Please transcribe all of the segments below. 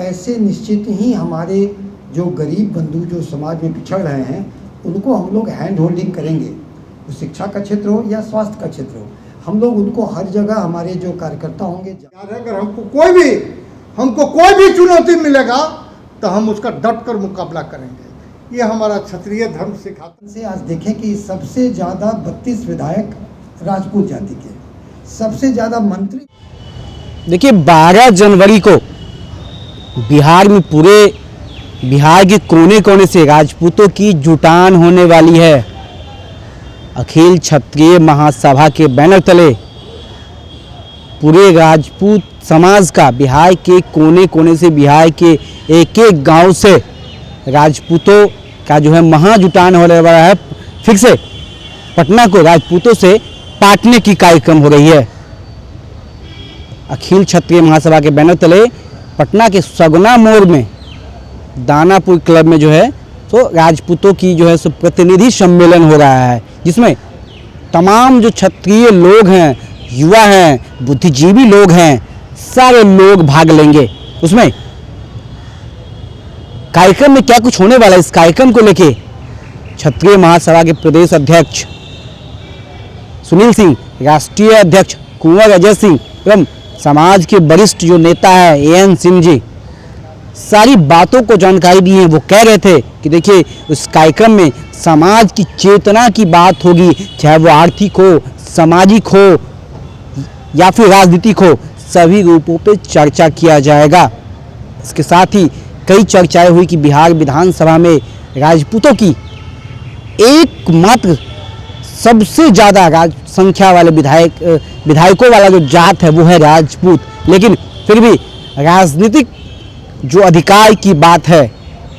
ऐसे निश्चित ही हमारे जो गरीब बंधु जो समाज में पिछड़ रहे हैं उनको हम लोग हैंड होल्डिंग करेंगे। वो शिक्षा का क्षेत्र हो या स्वास्थ्य का क्षेत्र हो, हम लोग उनको हर जगह हमारे जो कार्यकर्ता होंगे। अगर हमको कोई भी चुनौती मिलेगा तो हम उसका डट कर मुकाबला करेंगे। ये हमारा क्षत्रिय धर्म सिखाता से आज देखें कि सबसे ज़्यादा 32 विधायक राजपूत जाति के, सबसे ज़्यादा मंत्री। देखिए 12 जनवरी को बिहार में पूरे बिहार के कोने कोने से राजपूतों की जुटान होने वाली है। अखिल क्षत्रिय महासभा के बैनर तले पूरे राजपूत समाज का बिहार के कोने कोने से, बिहार के एक एक गांव से राजपूतों का जो है महाजुटान होने वाला है। फिर से पटना को राजपूतों से पाटने की कार्यक्रम हो रही है। अखिल क्षत्रिय महासभा के बैनर तले पटना के सगुना मोड़ में दानापुर क्लब में जो है तो राजपूतों की जो है सो प्रतिनिधि सम्मेलन हो रहा है, जिसमें तमाम जो क्षत्रिय लोग हैं, युवा हैं, बुद्धिजीवी लोग हैं, सारे लोग भाग लेंगे। उसमें कार्यक्रम में क्या कुछ होने वाला है, इस कार्यक्रम को लेके क्षत्रिय महासभा के प्रदेश अध्यक्ष सुनील सिंह, राष्ट्रीय अध्यक्ष कुंवर अजय सिंह एवं समाज के वरिष्ठ जो नेता है एएन सिंह जी सारी बातों को जानकारी दी है। वो कह रहे थे कि देखिए उस कार्यक्रम में समाज की चेतना की बात होगी, चाहे वो आर्थिक हो, सामाजिक हो या फिर राजनीतिक हो, सभी रूपों पे चर्चा किया जाएगा। इसके साथ ही कई चर्चाएं हुई कि बिहार विधानसभा में राजपूतों की एकमात्र सबसे ज़्यादा संख्या वाले विधायकों वाला जो जात है वो है राजपूत, लेकिन फिर भी राजनीतिक जो अधिकार की बात है,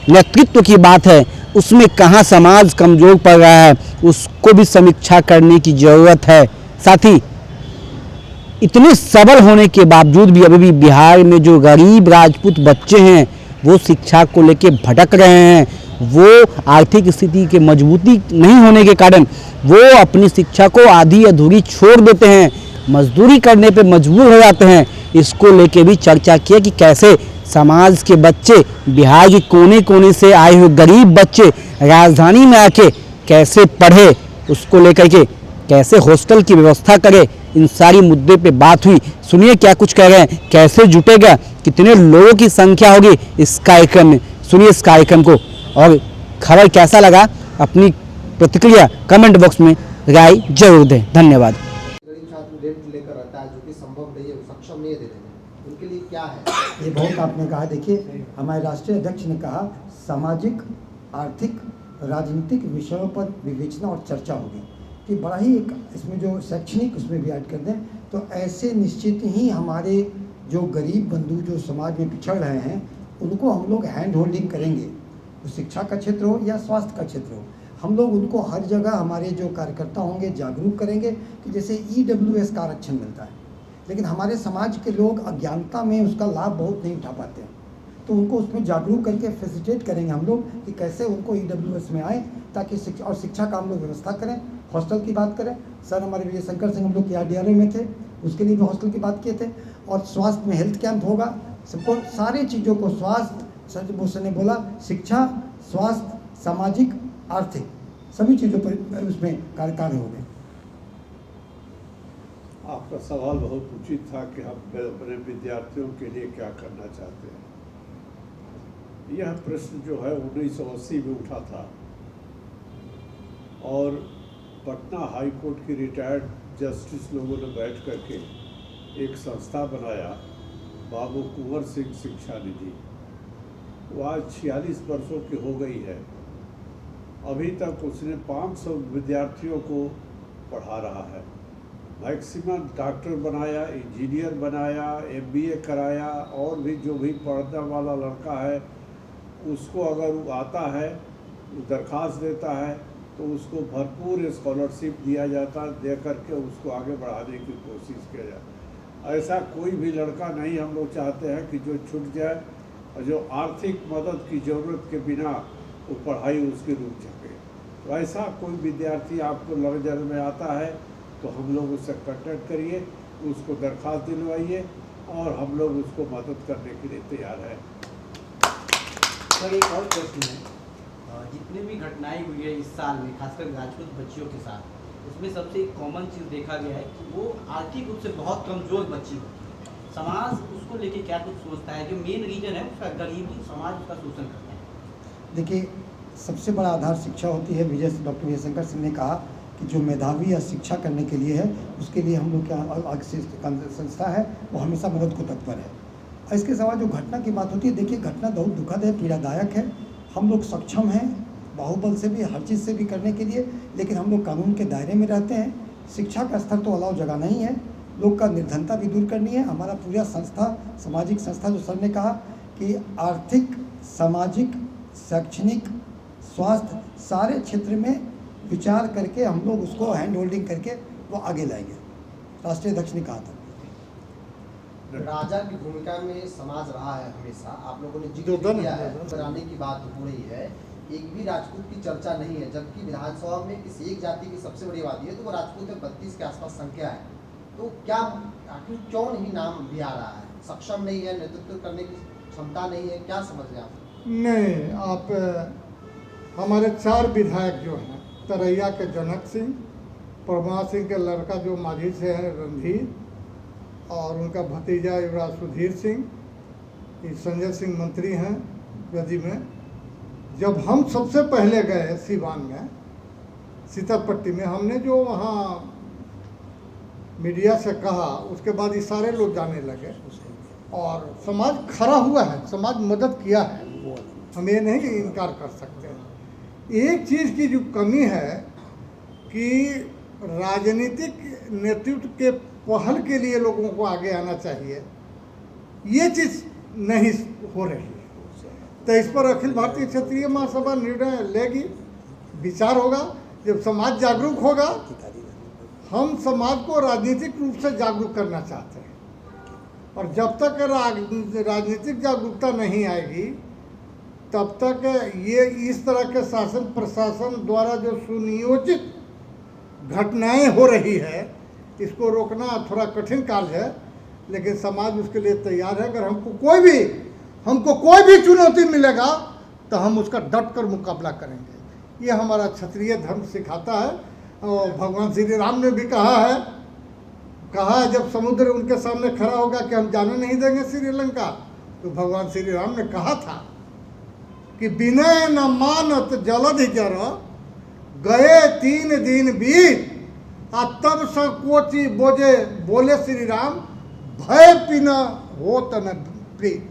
नेतृत्व की बात है, उसमें कहाँ समाज कमजोर पड़ रहा है, उसको भी समीक्षा करने की ज़रूरत है। साथ ही इतने सबल होने के बावजूद भी अभी भी बिहार में जो गरीब राजपूत बच्चे हैं वो शिक्षा को लेके भटक रहे हैं। वो आर्थिक स्थिति के मजबूती नहीं होने के कारण वो अपनी शिक्षा को आधी अधूरी छोड़ देते हैं, मजदूरी करने पे मजबूर हो जाते हैं। इसको लेके भी चर्चा किया कि कैसे समाज के बच्चे, बिहार के कोने कोने से आए हुए गरीब बच्चे राजधानी में आके कैसे पढ़े, उसको लेकर के कैसे हॉस्टल की व्यवस्था करें, इन सारी मुद्दे पे बात हुई। सुनिए क्या कुछ कह रहे हैं, कैसे जुटेगा, कितने लोगों की संख्या होगी इस कार्यक्रम में। सुनिए इस कार्यक्रम को और खबर कैसा लगा अपनी प्रतिक्रिया कमेंट बॉक्स में राय जरूर दें। धन्यवाद। गरीब छात्र ऋण लेकर रहता है जो कि संभव नहीं है, सक्षम नहीं है देने में, उनके लिए क्या है? ये बहुत आपने कहा। देखिए हमारे राष्ट्रीय अध्यक्ष ने कहा सामाजिक, आर्थिक, राजनीतिक विषयों पर विवेचना और चर्चा होगी कि बड़ा ही एक इसमें जो शैक्षणिक उसमें भी ऐड कर दें। तो ऐसे निश्चित ही हमारे जो गरीब बंधु जो समाज में पिछड़ रहे हैं उनको हम लोग हैंड होल्डिंग करेंगे। वो शिक्षा का क्षेत्र हो या स्वास्थ्य का क्षेत्र हो, हम लोग उनको हर जगह हमारे जो कार्यकर्ता होंगे जागरूक करेंगे कि जैसे EWS का आरक्षण मिलता है, लेकिन हमारे समाज के लोग अज्ञानता में उसका लाभ बहुत नहीं उठा पाते हैं, तो उनको उसमें जागरूक करके फैसिलिटेट करेंगे हम लोग कि कैसे उनको EWS में आए, ताकि शिक्षा का हम लोग व्यवस्था करें। हॉस्टल की बात करें, सर हमारे विजय शंकर सिंह हम लोग DRDO में थे, उसके लिए भी हॉस्टल की बात किए थे। और स्वास्थ्य में हेल्थ कैंप होगा, सबको सारी चीज़ों को स्वास्थ्य, सर भूषण ने बोला शिक्षा, स्वास्थ्य, सामाजिक, आर्थिक सभी चीज़ों पर उसमें कार्य हो गए। आपका सवाल बहुत उचित था कि हम अपने विद्यार्थियों के लिए क्या करना चाहते हैं। यह प्रश्न जो है 1980 में उठा था और पटना हाई कोर्ट के रिटायर्ड जस्टिस लोगों ने बैठ करके एक संस्था बनाया, बाबू कुंवर सिंह शिक्षा निधि। वो आज 46 वर्षों की हो गई है। अभी तक उसने 500 विद्यार्थियों को पढ़ा रहा है। मैक्सिमम डॉक्टर बनाया, इंजीनियर बनाया, MBA कराया, और भी जो भी पढ़ने वाला लड़का है उसको अगर वो आता है, वो दरख्वास्त देता है तो उसको भरपूर स्कॉलरशिप दिया जाता, दे करके उसको आगे बढ़ाने की कोशिश किया जाए। ऐसा कोई भी लड़का नहीं हम लोग चाहते हैं कि जो छूट जाए और जो आर्थिक मदद की ज़रूरत के बिना वो पढ़ाई उसकी रुक सके। तो ऐसा कोई विद्यार्थी आपको नज़र में आता है तो हम लोग उससे कांटेक्ट करिए, उसको दरख्वास्त दिलवाइए और हम लोग उसको मदद करने के लिए तैयार हैं। सर एक और प्रश्न है, जितने भी घटनाएं हुई है इस साल में खासकर राजपूत बच्चियों के साथ, उसमें सबसे एक कॉमन चीज़ देखा गया है कि वो आर्थिक रूप से बहुत कमज़ोर बच्ची होती है। समाज उसको लेके क्या कुछ सोचता है? जो मेन रीजन है उसका गरीबी, समाज उसका शोषण करता है। देखिए, सबसे बड़ा आधार शिक्षा होती है। डॉक्टर विजय शंकर सिंह ने कहा कि जो मेधावी या शिक्षा करने के लिए है, उसके लिए हम लोग क्या अलग से संस्था है, वो हमेशा मदद को तत्पर है। और इसके सिवा जो घटना की बात होती है, देखिए घटना बहुत दुखद है, पीड़ादायक है। हम लोग सक्षम हैं बाहुबल से भी, हर चीज़ से भी करने के लिए, लेकिन हम लोग कानून के दायरे में रहते हैं। शिक्षा का स्तर तो अलाव जगह नहीं है, लोग का निर्धनता भी दूर करनी है। हमारा पूरा संस्था, सामाजिक संस्था, जो सर ने कहा कि आर्थिक, सामाजिक, शैक्षणिक, स्वास्थ्य, सारे क्षेत्र में विचार करके हम लोग उसको हैंड होल्डिंग करके वो आगे लाएंगे। राष्ट्रीय अध्यक्ष ने कहा था। राजा की भूमिका में समाज रहा है हमेशा। आप लोगों ने जो जिक्र धन किया है, है, कराने की बात हो रही है, एक भी राजपूत की चर्चा नहीं है, जबकि विधानसभा में किसी एक जाति की सबसे बड़ी आबादी है तो वो राजपूत है, 32 के आसपास संख्या है। तो क्या आखिर क्यों नहीं नाम भी आ रहा है? सक्षम नहीं है, नेतृत्व करने की क्षमता नहीं है, क्या समझ रहे आप? नहीं, आप हमारे 4 विधायक जो हैं, तरैया के जनक सिंह, परमार सिंह के लड़का जो माझी से है रणधीर, और उनका भतीजा युवराज सुधीर सिंह, संजय सिंह मंत्री हैं गदी में। जब हम सबसे पहले गए सीवान में, सीतापट्टी में, हमने जो वहाँ मीडिया से कहा, उसके बाद ये सारे लोग जाने लगे और समाज खड़ा हुआ है, समाज मदद किया है। हम ये नहीं कि इनकार कर सकते। एक चीज़ की जो कमी है कि राजनीतिक नेतृत्व के पहल के लिए लोगों को आगे आना चाहिए, ये चीज़ नहीं हो रही है। तो इस पर अखिल भारतीय क्षेत्रीय महासभा निर्णय लेगी, विचार होगा। जब समाज जागरूक होगा, हम समाज को राजनीतिक रूप से जागरूक करना चाहते हैं, और जब तक राजनीतिक जागरूकता नहीं आएगी, तब तक ये इस तरह के शासन प्रशासन द्वारा जो सुनियोजित घटनाएं हो रही है, इसको रोकना थोड़ा कठिन कार्य है। लेकिन समाज उसके लिए तैयार है। अगर हमको कोई भी चुनौती मिलेगा तो हम उसका डट कर मुकाबला करेंगे। ये हमारा क्षत्रिय धर्म सिखाता है। और भगवान श्री राम ने भी कहा है जब समुद्र उनके सामने खड़ा होगा कि हम जाने नहीं देंगे श्रीलंका, तो भगवान श्री राम ने कहा था कि विनय न मानत जलधि जर, गए 3 दिन बीत, आ तब संकोची बोले श्री राम, भय पिना होत न प्रीत।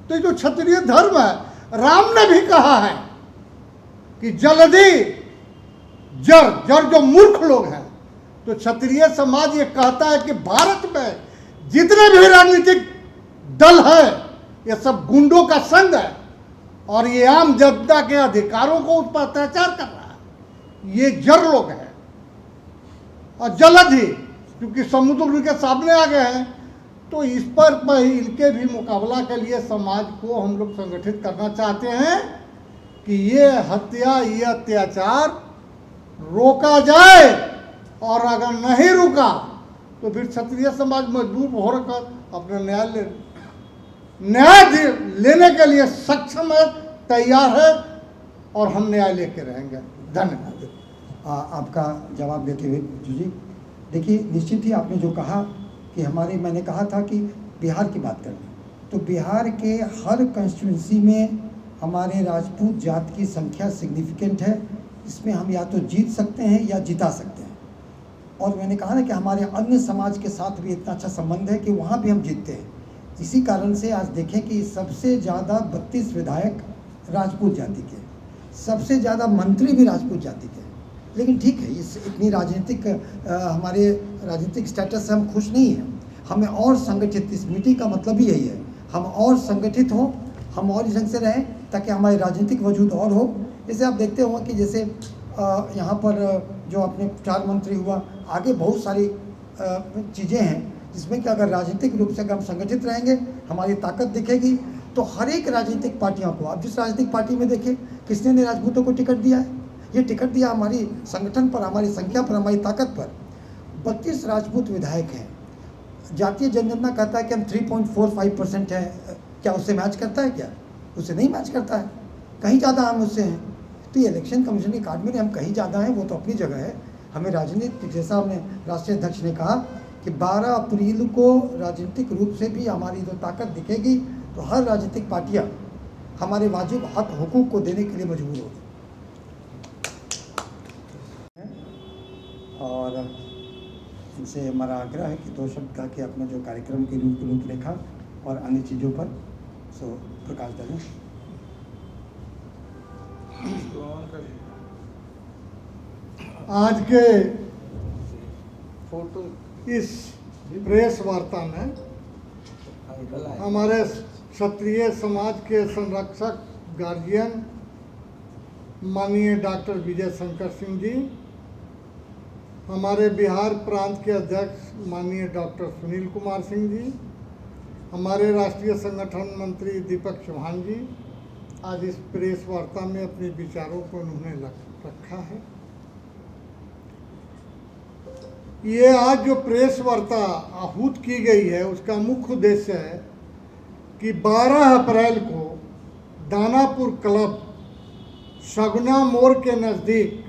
तो जो क्षत्रिय धर्म है, राम ने भी कहा है कि जल्दी जर जो मूर्ख लोग हैं, तो क्षत्रिय समाज ये कहता है कि भारत में जितने भी राजनीतिक दल है, ये सब गुंडों का संग है और ये आम जनता के अधिकारों को उस पर अत्याचार कर रहा है। ये जर लोग हैं। और जल्द ही, क्योंकि समुद्र उनके सामने आ गए हैं, तो इस पर इनके भी मुकाबला के लिए समाज को हम लोग संगठित करना चाहते हैं कि ये हत्या, ये अत्याचार रोका जाए, और अगर नहीं रुका तो फिर क्षत्रिय समाज मजबूर होकर अपना न्याय लेने के लिए सक्षम है, तैयार है, और हम न्याय लेके रहेंगे। धन्यवाद। आपका जवाब देते हुए जी, देखिए निश्चित ही आपने जो कहा कि मैंने कहा था कि बिहार की बात करना, तो बिहार के हर कंस्टिट्यूंसी में हमारे राजपूत जात की संख्या सिग्निफिकेंट है। इसमें हम या तो जीत सकते हैं या जिता सकते हैं। और मैंने कहा ना कि हमारे अन्य समाज के साथ भी इतना अच्छा संबंध है कि वहाँ भी हम जीतते हैं। इसी कारण से आज देखें कि सबसे ज़्यादा 32 विधायक राजपूत जाति के, सबसे ज़्यादा मंत्री भी राजपूत जाति के। लेकिन ठीक है, इस इतनी हमारे राजनीतिक स्टेटस से हम खुश नहीं हैं। हमें और संगठित, इस मीटिंग का मतलब ही यही है, हम और संगठित हों, हम और इस ढंग से रहें ताकि हमारे राजनीतिक वजूद और हो। जैसे आप देखते होंगे कि जैसे यहाँ पर जो अपने प्रचार मंत्री हुआ, आगे बहुत सारी चीज़ें हैं जिसमें कि अगर राजनीतिक रूप से अगर हम संगठित रहेंगे, हमारी ताकत दिखेगी। तो हर एक राजनीतिक पार्टियों को, आप जिस राजनीतिक पार्टी में देखें, किसने ने राजपूतों को टिकट दिया है? ये टिकट दिया हमारी संगठन पर, हमारी संख्या पर, हमारी ताकत पर। 32 राजपूत विधायक हैं। जातीय जनगणना कहता है कि हम 3.45% हैं, क्या उससे मैच करता है क्या? उससे नहीं मैच करता है, कहीं ज़्यादा हम उससे हैं। तो ये इलेक्शन कमीशन की काट में हम कहीं ज़्यादा हैं, वो तो अपनी जगह है। हमें राजनीति, जैसा हमने राष्ट्रीय अध्यक्ष ने कहा कि 12 अप्रैल को राजनीतिक रूप से भी हमारी जो ताकत दिखेगी तो हर राजनीतिक पार्टियां हमारे वाजिब हक हुकूक को देने के लिए मजबूर होगी। और इनसे हमारा आग्रह है कि 2 शब्द कहा कि अपना जो कार्यक्रम की रूपरेखा और अन्य चीज़ों पर प्रकाश डालें। आज के इस प्रेस वार्ता में हमारे क्षत्रिय समाज के संरक्षक गार्जियन माननीय डॉक्टर विजय शंकर सिंह जी, हमारे बिहार प्रांत के अध्यक्ष माननीय डॉक्टर सुनील कुमार सिंह जी, हमारे राष्ट्रीय संगठन मंत्री दीपक चौहान जी आज इस प्रेस वार्ता में अपने विचारों को उन्होंने रखा है। ये आज जो प्रेस वार्ता आहूत की गई है उसका मुख्य उद्देश्य है कि 12 अप्रैल को दानापुर क्लब सगुना मोड़ के नज़दीक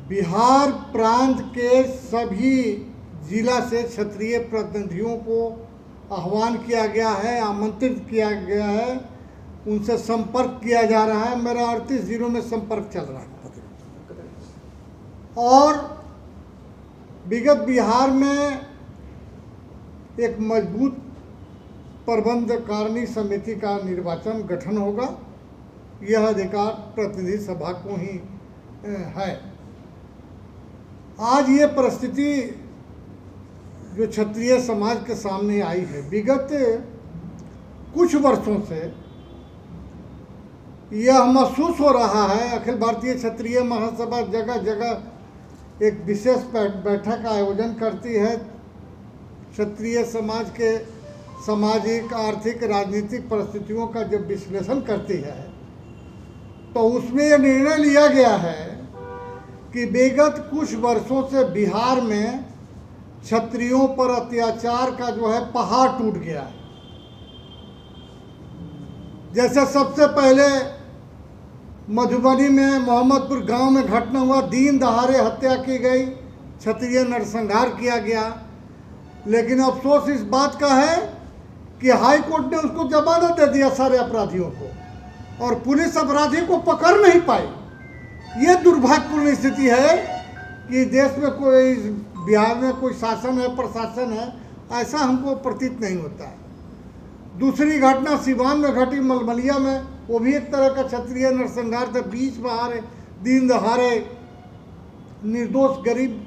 बिहार प्रांत के सभी जिला से क्षत्रिय प्रतिनिधियों को आह्वान किया गया है, आमंत्रित किया गया है, उनसे संपर्क किया जा रहा है। मेरा 38 जिलों में संपर्क चल रहा है और विगत बिहार में एक मजबूत प्रबंध कारिणी समिति का निर्वाचन गठन होगा। यह अधिकार प्रतिनिधि सभा को ही है। आज ये परिस्थिति जो क्षत्रिय समाज के सामने आई है, विगत कुछ वर्षों से यह महसूस हो रहा है। अखिल भारतीय क्षत्रिय महासभा जगह जगह एक विशेष बैठक का आयोजन करती है। क्षत्रिय समाज के सामाजिक, आर्थिक, राजनीतिक परिस्थितियों का जब विश्लेषण करती है तो उसमें यह निर्णय लिया गया है कि विगत कुछ वर्षों से बिहार में क्षत्रियों पर अत्याचार का जो है पहाड़ टूट गया है। जैसे सबसे पहले मधुबनी में मोहम्मदपुर गांव में घटना हुआ, दिन दहाड़े हत्या की गई, क्षत्रिय नरसंहार किया गया। लेकिन अफसोस इस बात का है कि हाई कोर्ट ने उसको जमानत दे दिया सारे अपराधियों को और पुलिस अपराधी को पकड़ नहीं पाई। ये दुर्भाग्यपूर्ण स्थिति है कि देश में कोई, बिहार में कोई शासन है, प्रशासन है, ऐसा हमको प्रतीत नहीं होता है। दूसरी घटना सिवान में घटी, मलमलिया में, वो भी एक तरह का क्षत्रिय नरसंहार था। बीच बहार दिन दहाड़े निर्दोष गरीब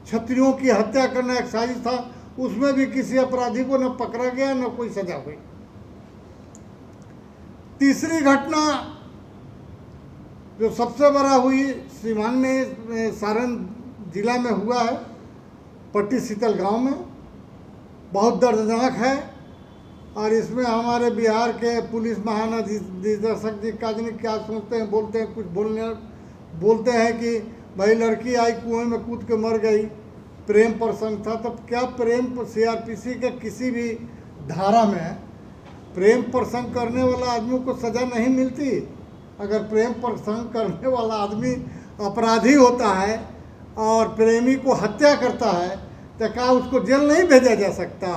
क्षत्रियों की हत्या करना एक साजिश था। उसमें भी किसी अपराधी को न पकड़ा गया न कोई सजा हुई। तीसरी घटना जो सबसे बड़ा हुई सिवान में, सारण जिला में हुआ है, पट्टी शीतल गांव में, बहुत दर्दनाक है। और इसमें हमारे बिहार के पुलिस महानिदेशक जी का क्या सोचते हैं, बोलते हैं, कुछ बोलते हैं कि भाई लड़की आई कुएं में कूद के मर गई, प्रेम प्रसंग था। तब क्या प्रेम, CRPC के किसी भी धारा में प्रेम प्रसंग करने वाला आदमी को सज़ा नहीं मिलती? अगर प्रेम प्रसंग करने वाला आदमी अपराधी होता है और प्रेमी को हत्या करता है तो क्या उसको जेल नहीं भेजा जा सकता?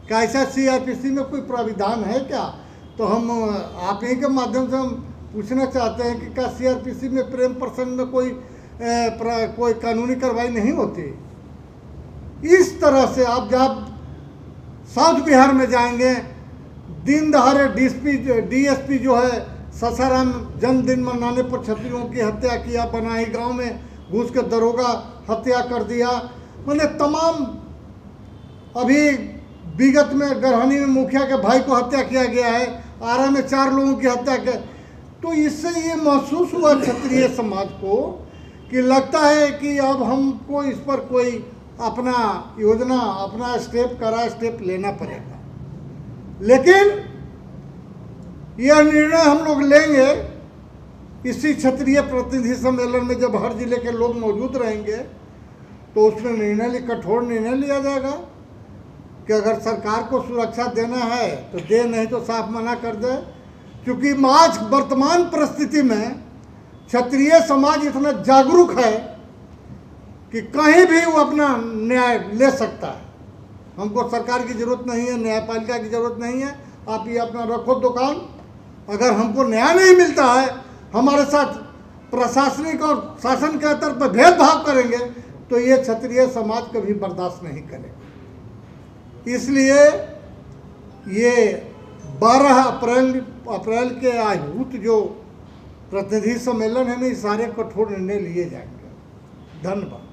क्या ऐसा CRPC में कोई प्राविधान है क्या? तो हम आप ही के माध्यम से हम पूछना चाहते हैं कि क्या CRPC में प्रेम प्रसंग में कोई कानूनी कार्रवाई नहीं होती? इस तरह से आप जब साउथ बिहार में जाएंगे, दिन दहाड़े DSP जो है सासाराम जन्मदिन मनाने पर क्षत्रियों की हत्या किया, बनाई गांव में घुस के दरोगा हत्या कर दिया। मैंने तमाम, अभी विगत में गरहनी में मुखिया के भाई को हत्या किया गया है, आरा में 4 लोगों की हत्या किया। तो इससे ये महसूस हुआ क्षत्रिय समाज को कि लगता है कि अब हमको इस पर कोई अपना योजना, अपना स्टेप लेना पड़ेगा। लेकिन यह निर्णय हम लोग लेंगे इसी क्षत्रिय प्रतिनिधि सम्मेलन में, जब हर जिले के लोग मौजूद रहेंगे तो उसमें कठोर निर्णय लिया जाएगा कि अगर सरकार को सुरक्षा देना है तो दे, नहीं तो साफ मना कर दे। क्योंकि आज वर्तमान परिस्थिति में क्षत्रिय समाज इतना जागरूक है कि कहीं भी वो अपना न्याय ले सकता है। हमको सरकार की ज़रूरत नहीं है, न्यायपालिका की ज़रूरत नहीं है। आप ये अपना रखो दुकान, अगर हमको न्याय नहीं मिलता है, हमारे साथ प्रशासनिक और शासन के स्तर पर भेदभाव करेंगे, तो ये क्षत्रिय समाज कभी बर्दाश्त नहीं करेगा। इसलिए ये 12 अप्रैल के आहूत जो प्रतिनिधि सम्मेलन है ना, इस सारे कठोर निर्णय लिए जाएंगे। धन्यवाद।